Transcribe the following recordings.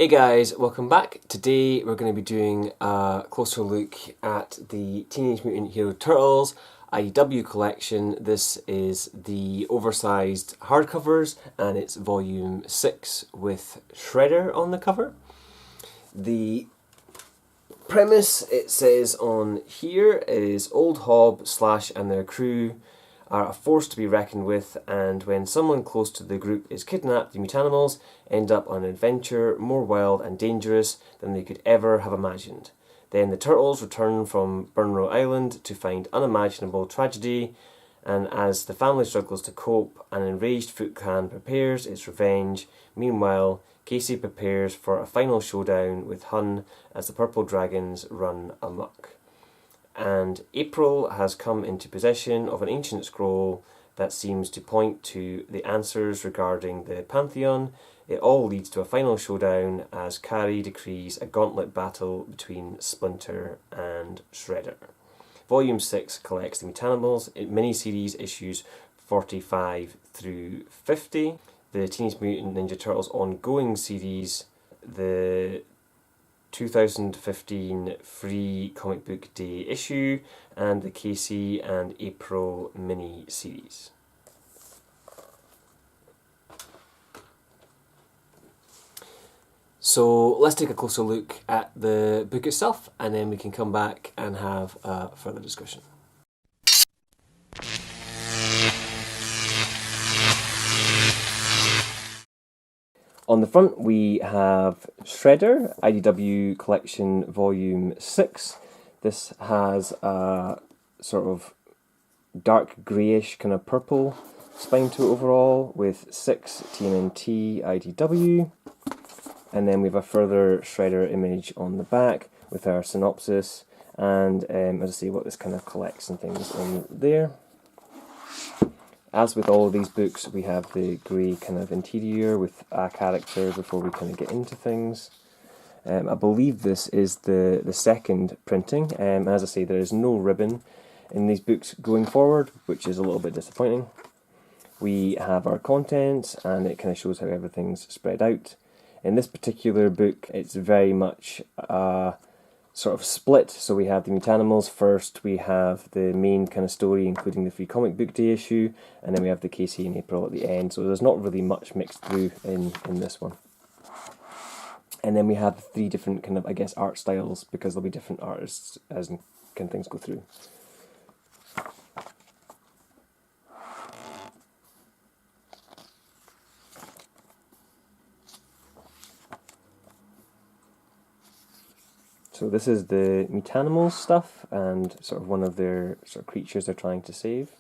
Hey guys, welcome back. Today we're going to be doing a closer look at the Teenage Mutant Hero Turtles IDW collection. This is the oversized hardcovers and it's volume 6 with Shredder on the cover. The premise, it says on here, is Old Hob, Slash and their crew are a force to be reckoned with, and when someone close to the group is kidnapped, the Mutanimals end up on an adventure more wild and dangerous than they could ever have imagined. Then the Turtles return from Burnow Island to find unimaginable tragedy, and as the family struggles to cope, an enraged Foot Clan prepares its revenge. Meanwhile, Casey prepares for a final showdown with Hun as the Purple Dragons run amok. And April has come into possession of an ancient scroll that seems to point to the answers regarding the Pantheon. It all leads to a final showdown as Karai decrees a gauntlet battle between Splinter and Shredder. Volume 6 collects the Mutanimals mini-series issues 45 through 50. The Teenage Mutant Ninja Turtles ongoing series, the 2015 free comic book day issue, and the Casey and April mini series. So let's take a closer look at the book itself and then we can come back and have a further discussion. On the front we have Shredder, IDW Collection Volume 6. This has a sort of dark greyish kind of purple spine to it overall with 6 TMNT IDW. And then we have a further Shredder image on the back with our synopsis and as I say what this kind of collects and things in there. As with all of these books, we have the grey kind of interior with a character before we kind of get into things. I believe this is the second printing, and as I say, there is no ribbon in these books going forward, which is a little bit disappointing. We have our contents, and it kind of shows how everything's spread out. In this particular book, it's very much sort of split, so we have the Mutanimals first, we have the main kind of story including the free comic book day issue, and then we have the Casey and April at the end, so there's not really much mixed through in this one. And then we have 3 different kind of, I guess, art styles, because there'll be different artists as kind of things go through. So this is the Mutanimals stuff and sort of one of their sort of creatures they're trying to save.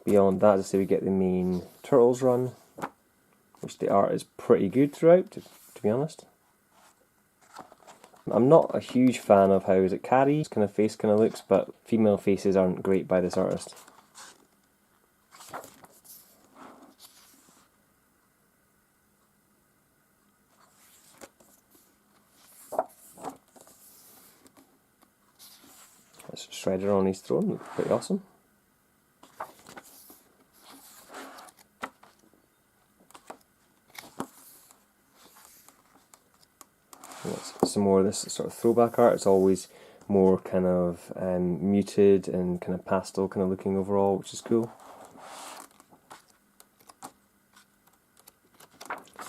Beyond that, as I say, we get the main Turtles run, which the art is pretty good throughout, to be honest. I'm not a huge fan of how Karai's kind of face kind of looks, but female faces aren't great by this artist. Shredder on his throne, pretty awesome. Some more of this sort of throwback art. It's always more kind of muted and kind of pastel kind of looking overall, which is cool.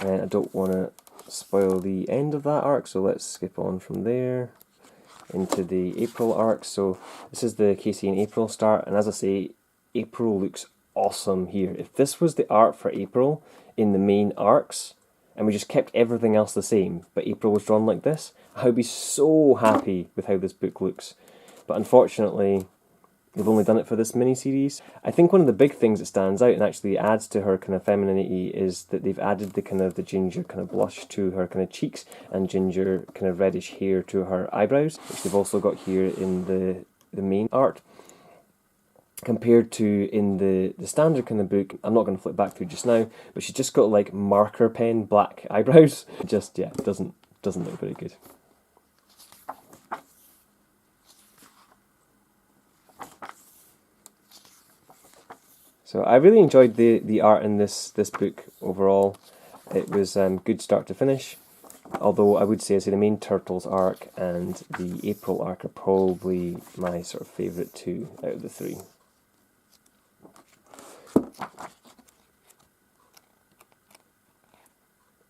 And I don't want to spoil the end of that arc, so let's skip on from there into the April arc. So this is the Casey and April start, and as I say, April looks awesome here. If this was the art for April in the main arcs, and we just kept everything else the same, but April was drawn like this, I would be so happy with how this book looks. But unfortunately, they've only done it for this mini-series. I think one of the big things that stands out and actually adds to her kind of femininity is that they've added the kind of the ginger kind of blush to her kind of cheeks and ginger kind of reddish hair to her eyebrows, which they've also got here in the main art. Compared to in the standard kind of book, I'm not going to flip back through just now, but she's just got like marker pen black eyebrows. Just, yeah, doesn't look very good. So I really enjoyed the art in this book overall. It was good start to finish. Although I would say the main Turtles arc and the April arc are probably my sort of favourite two out of the three.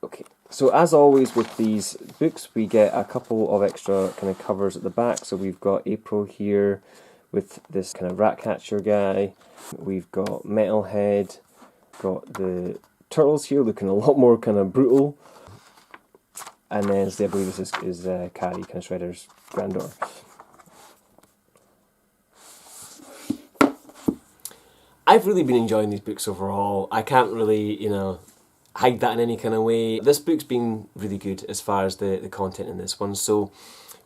Okay, so as always with these books, we get a couple of extra kind of covers at the back. So we've got April here with this kind of Ratcatcher guy. We've got Metalhead, got the Turtles here looking a lot more kind of brutal. And then I believe this is Karai, kind of Shredder's granddaughter. I've really been enjoying these books overall. I can't really, hide that in any kind of way. This book's been really good as far as the content in this one. So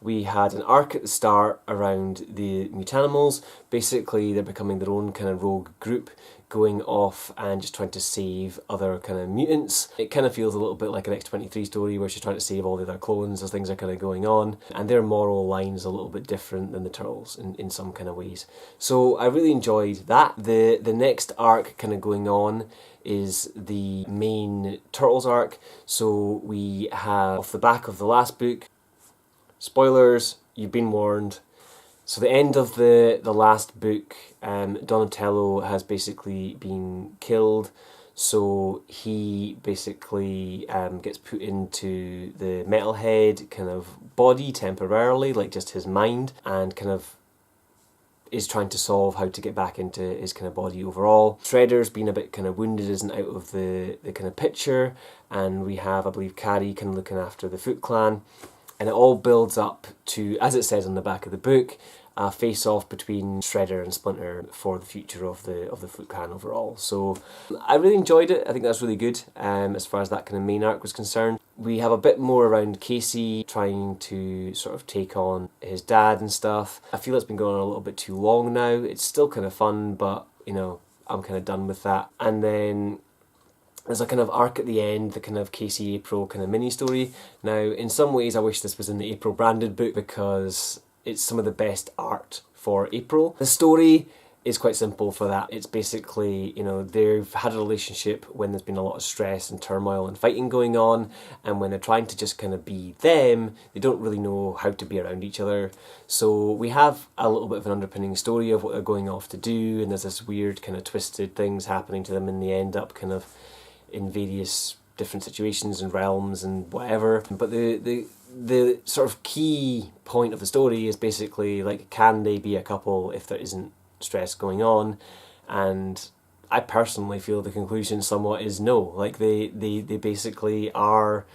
we had an arc at the start around the Mutanimals. Basically, they're becoming their own kind of rogue group, going off and just trying to save other kind of mutants. It kind of feels a little bit like an X-23 story where she's trying to save all the other clones as things are kind of going on. And their moral line is a little bit different than the Turtles in some kind of ways. So I really enjoyed that. The next arc kind of going on is the main Turtles arc. So we have, off the back of the last book, spoilers, you've been warned. So the end of the last book, Donatello has basically been killed, so he basically gets put into the Metalhead kind of body temporarily, like just his mind, and kind of is trying to solve how to get back into his kind of body overall. Shredder's been a bit kind of wounded, isn't out of the kind of picture, and we have, I believe, Karai kind of looking after the Foot Clan. And it all builds up to, as it says on the back of the book, a face-off between Shredder and Splinter for the future of the Foot Clan overall. So I really enjoyed it. I think that's really good as far as that kind of main arc was concerned. We have a bit more around Casey trying to sort of take on his dad and stuff. I feel it's been going on a little bit too long now. It's still kind of fun, but I'm kind of done with that. And then there's a kind of arc at the end, the kind of Casey April kind of mini story. Now, in some ways, I wish this was in the April branded book because it's some of the best art for April. The story is quite simple for that. It's basically, they've had a relationship when there's been a lot of stress and turmoil and fighting going on, and when they're trying to just kind of be them, they don't really know how to be around each other. So we have a little bit of an underpinning story of what they're going off to do, and there's this weird kind of twisted things happening to them, and they end up kind of in various different situations and realms and whatever. But the sort of key point of the story is basically like, can they be a couple if there isn't stress going on? And I personally feel the conclusion somewhat is no. Like they basically are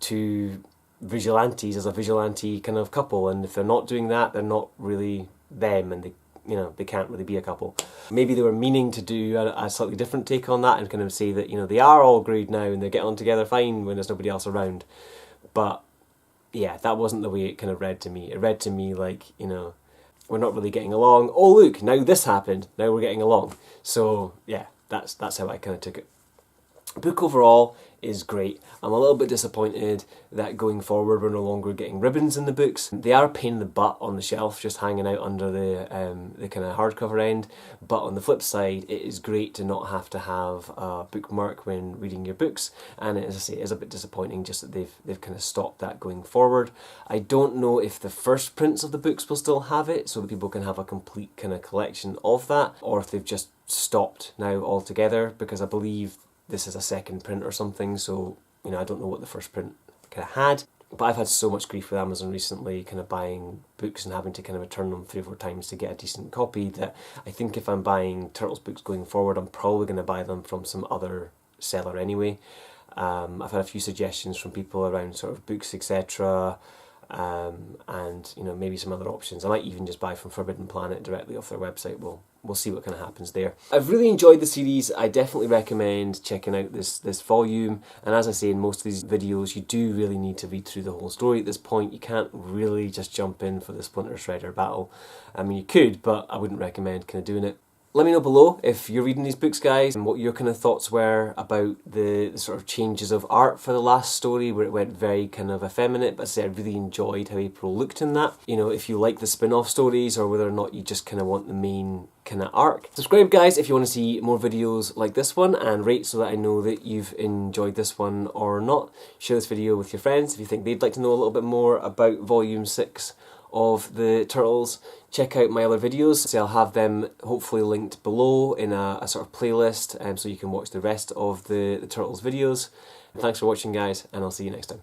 two vigilantes as a vigilante kind of couple, and if they're not doing that, they're not really them, and they can't really be a couple. Maybe they were meaning to do a slightly different take on that and kind of say that, they are all agreed now and they get on together fine when there's nobody else around. But yeah, that wasn't the way it kind of read to me. It read to me like, we're not really getting along. Oh look, now this happened. Now we're getting along. So yeah, that's how I kind of took it. Book overall is great. I'm a little bit disappointed that going forward we're no longer getting ribbons in the books. They are a pain in the butt on the shelf, just hanging out under the kind of hardcover end. But on the flip side, it is great to not have to have a bookmark when reading your books. And as I say, it is a bit disappointing just that they've kind of stopped that going forward. I don't know if the first prints of the books will still have it, so that people can have a complete kind of collection of that, or if they've just stopped now altogether, because I believe this is a second print or something, so I don't know what the first print kind of had. But I've had so much grief with Amazon recently, kind of buying books and having to kind of return them 3 or 4 times to get a decent copy, that I think if I'm buying Turtles books going forward, I'm probably going to buy them from some other seller anyway. I've had a few suggestions from people around sort of books, etc., and maybe some other options. I might even just buy from Forbidden Planet directly off their website. We'll see what kind of happens there. I've really enjoyed the series. I definitely recommend checking out this volume, and as I say in most of these videos, you do really need to read through the whole story at this point. You can't really just jump in for the Splinter Shredder battle. I mean, you could, but I wouldn't recommend kind of doing it. Let me know below if you're reading these books, guys, and what your kind of thoughts were about the sort of changes of art for the last story, where it went very kind of effeminate, but I say I really enjoyed how April looked in that. You know, if you like the spin-off stories, or whether or not you just kind of want the main kind of arc. Subscribe, guys, if you want to see more videos like this one, and rate so that I know that you've enjoyed this one or not. Share this video with your friends if you think they'd like to know a little bit more about Volume 6 of the Turtles. Check out my other videos, so I'll have them hopefully linked below in a sort of playlist, so you can watch the rest of the Turtles videos. And thanks for watching, guys, and I'll see you next time.